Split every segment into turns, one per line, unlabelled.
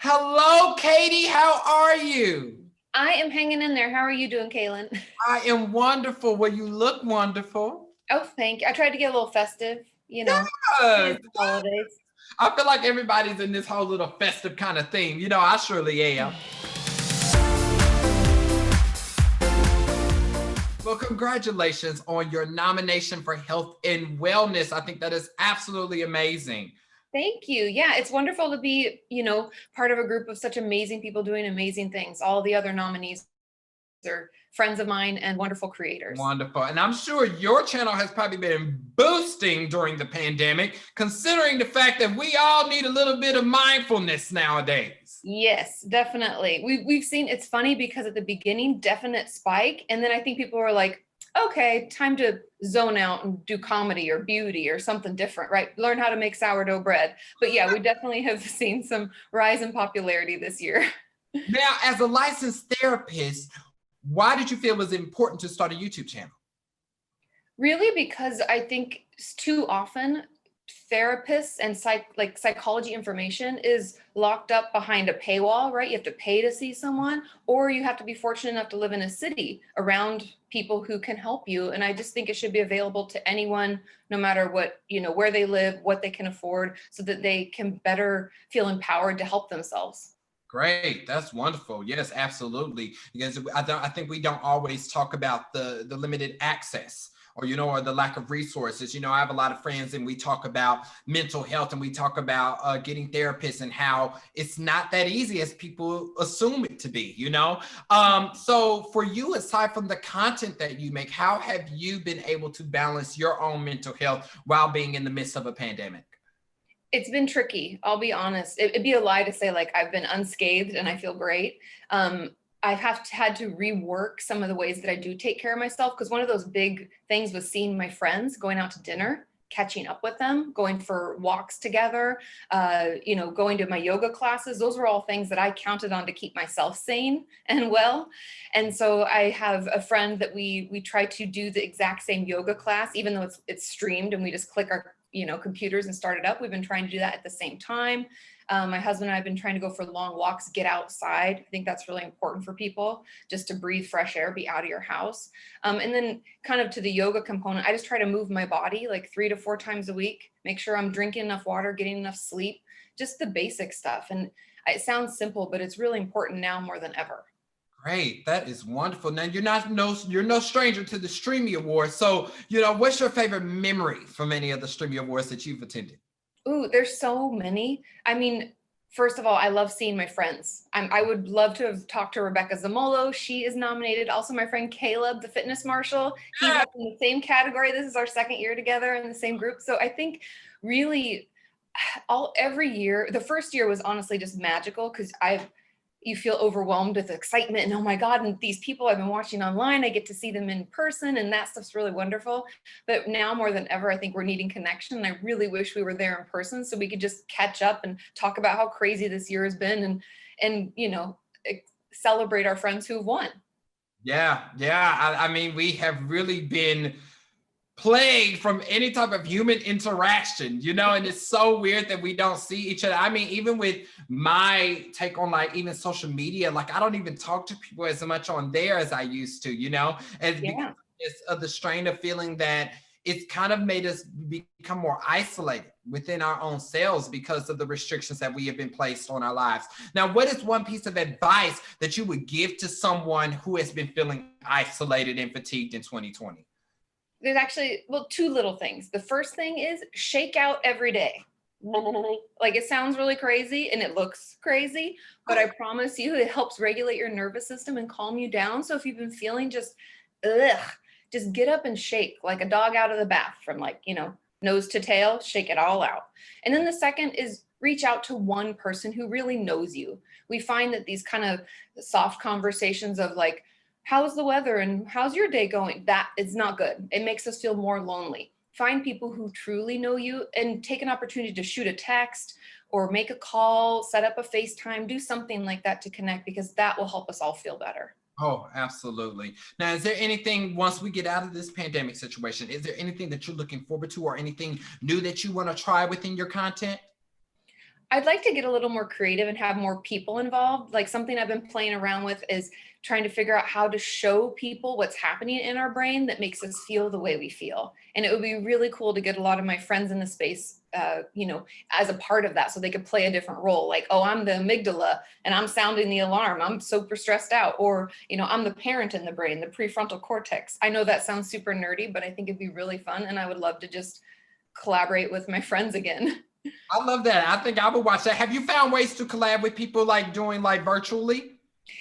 Hello, Katie. How are you?
I am hanging in there. How are you doing, Kalen?
I am wonderful. Well, you look wonderful.
Oh, thank you. I tried to get a little festive, It is
Yes.
the holidays.
I feel like everybody's in this whole little festive kind of thing. I surely am. Well, congratulations on your nomination for Health and Wellness. I think that is absolutely amazing.
Thank you. Yeah, it's wonderful to be, part of a group of such amazing people doing amazing things. All the other nominees are friends of mine and wonderful creators.
Wonderful. And I'm sure your channel has probably been boosting during the pandemic, considering the fact that we all need a little bit of mindfulness nowadays.
Yes, definitely. We've seen, it's funny because at the beginning, definite spike. And then I think people were like, okay, time to zone out and do comedy or beauty or something different, right? Learn how to make sourdough bread. But yeah, we definitely have seen some rise in popularity this year.
Now, as a licensed therapist, why did you feel it was important to start a YouTube channel?
Really, because I think too often therapists and psychology information is locked up behind a paywall, right? You have to pay to see someone, or you have to be fortunate enough to live in a city around people who can help you. And I just think it should be available to anyone, no matter what, where they live, what they can afford, so that they can better feel empowered to help themselves.
Great, that's wonderful. Yes, absolutely. Because I think we don't always talk about the limited access or the lack of resources. I have a lot of friends and we talk about mental health and we talk about getting therapists and how it's not that easy as people assume it to be. So for you, aside from the content that you make, how have you been able to balance your own mental health while being in the midst of a pandemic?
It's been tricky. I'll be honest. It'd be a lie to say like I've been unscathed and I feel great. I have had to rework some of the ways that I do take care of myself, because one of those big things was seeing my friends, going out to dinner, catching up with them, going for walks together, going to my yoga classes. Those were all things that I counted on to keep myself sane and well. And so I have a friend that we try to do the exact same yoga class, even though it's streamed and we just click our computers and start it up. We've been trying to do that at the same time. My husband and I have been trying to go for long walks, get outside. I think that's really important for people, just to breathe fresh air, be out of your house. And then kind of to the yoga component, I just try to move my body like 3 to 4 times a week, make sure I'm drinking enough water, getting enough sleep, just the basic stuff. And it sounds simple, but it's really important now more than ever.
Great, that is wonderful. Now you're no stranger to the Streamy Awards. So, what's your favorite memory from any of the Streamy Awards that you've attended?
Ooh, there's so many. I mean, first of all, I love seeing my friends. I would love to have talked to Rebecca Zamolo. She is nominated. Also, my friend Caleb, the fitness marshal, he's up in the same category. This is our second year together in the same group. So I think really every year, the first year was honestly just magical, because you feel overwhelmed with excitement and oh my God, and these people I've been watching online, I get to see them in person, and that stuff's really wonderful. But now more than ever, I think we're needing connection. And I really wish we were there in person so we could just catch up and talk about how crazy this year has been and celebrate our friends who've won.
Yeah. I mean, we have really been plagued from any type of human interaction, and it's so weird that we don't see each other. I mean, even with my take on like even social media, like I don't even talk to people as much on there as I used to, and
Yeah.
because of the strain of feeling that it's kind of made us become more isolated within our own selves because of the restrictions that we have been placed on our lives. Now, what is one piece of advice that you would give to someone who has been feeling isolated and fatigued in 2020?
There's actually, 2 little things. The first thing is shake out every day. Like, it sounds really crazy and it looks crazy, but I promise you it helps regulate your nervous system and calm you down. So if you've been feeling just get up and shake like a dog out of the bath, from nose to tail, shake it all out. And then the second is reach out to one person who really knows you. We find that these kind of soft conversations of like, how's the weather and how's your day going? That is not good. It makes us feel more lonely. Find people who truly know you and take an opportunity to shoot a text or make a call, set up a FaceTime, do something like that to connect, because that will help us all feel better.
Oh, absolutely. Now, is there anything, once we get out of this pandemic situation, is there anything that you're looking forward to or anything new that you want to try within your content?
I'd like to get a little more creative and have more people involved. Like something I've been playing around with is trying to figure out how to show people what's happening in our brain that makes us feel the way we feel. And it would be really cool to get a lot of my friends in the space, as a part of that, so they could play a different role. Like, oh, I'm the amygdala and I'm sounding the alarm. I'm super stressed out. Or, I'm the parent in the brain, the prefrontal cortex. I know that sounds super nerdy, but I think it'd be really fun. And I would love to just collaborate with my friends again.
I love that. I think I would watch that. Have you found ways to collab with people like doing like virtually?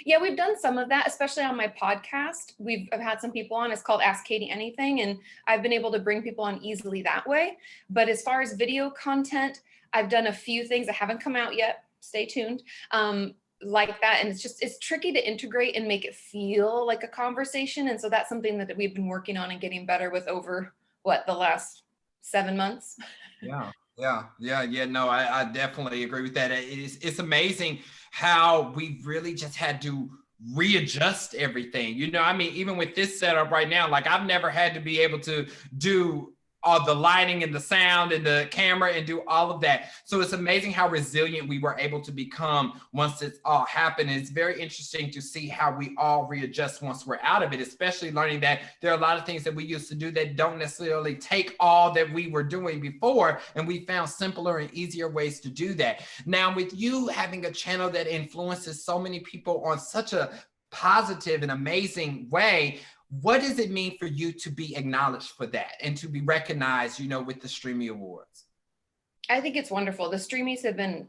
Yeah, we've done some of that, especially on my podcast. I've had some people on. It's called Ask Katie Anything, and I've been able to bring people on easily that way. But as far as video content, I've done a few things that haven't come out yet. Stay tuned. Like that. And it's tricky to integrate and make it feel like a conversation. And so that's something that we've been working on and getting better with over the last 7 months.
Yeah. No, I definitely agree with that. It's amazing how we really just had to readjust everything. Even with this setup right now, like I've never had to be able to do all the lighting and the sound and the camera and do all of that. So it's amazing how resilient we were able to become once it's all happened. And it's very interesting to see how we all readjust once we're out of it, especially learning that there are a lot of things that we used to do that don't necessarily take all that we were doing before. And we found simpler and easier ways to do that. Now, with you having a channel that influences so many people on such a positive and amazing way, what does it mean for you to be acknowledged for that and to be recognized, with the Streamy Awards?
I think it's wonderful. The Streamys have been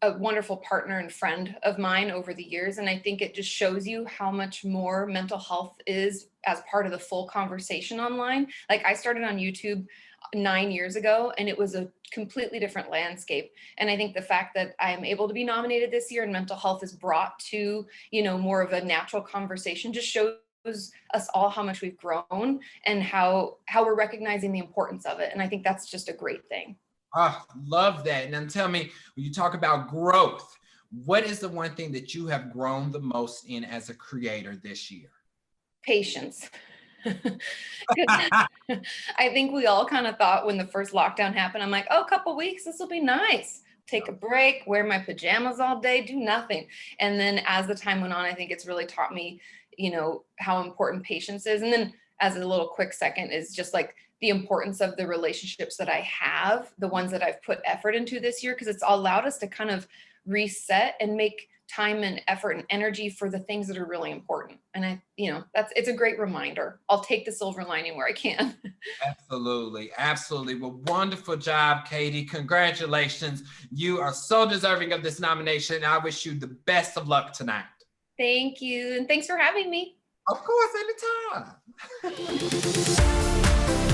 a wonderful partner and friend of mine over the years. And I think it just shows you how much more mental health is as part of the full conversation online. Like I started on YouTube 9 years ago, and it was a completely different landscape. And I think the fact that I'm able to be nominated this year and mental health is brought to, more of a natural conversation just shows us all how much we've grown and how we're recognizing the importance of it. And I think that's just a great thing.
Love that. And then tell me, when you talk about growth, what is the one thing that you have grown the most in as a creator this year?
Patience. I think we all kind of thought when the first lockdown happened, I'm like, a couple weeks, this will be nice. Take a break, wear my pajamas all day, do nothing. And then as the time went on, I think it's really taught me, how important patience is. And then as a little quick second is just like the importance of the relationships that I have, the ones that I've put effort into this year, because it's allowed us to kind of reset and make time and effort and energy for the things that are really important. And it's a great reminder. I'll take the silver lining where I can.
Absolutely. Well, wonderful job, Katie. Congratulations. You are so deserving of this nomination. I wish you the best of luck tonight.
Thank you. And thanks for having me.
Of course, anytime.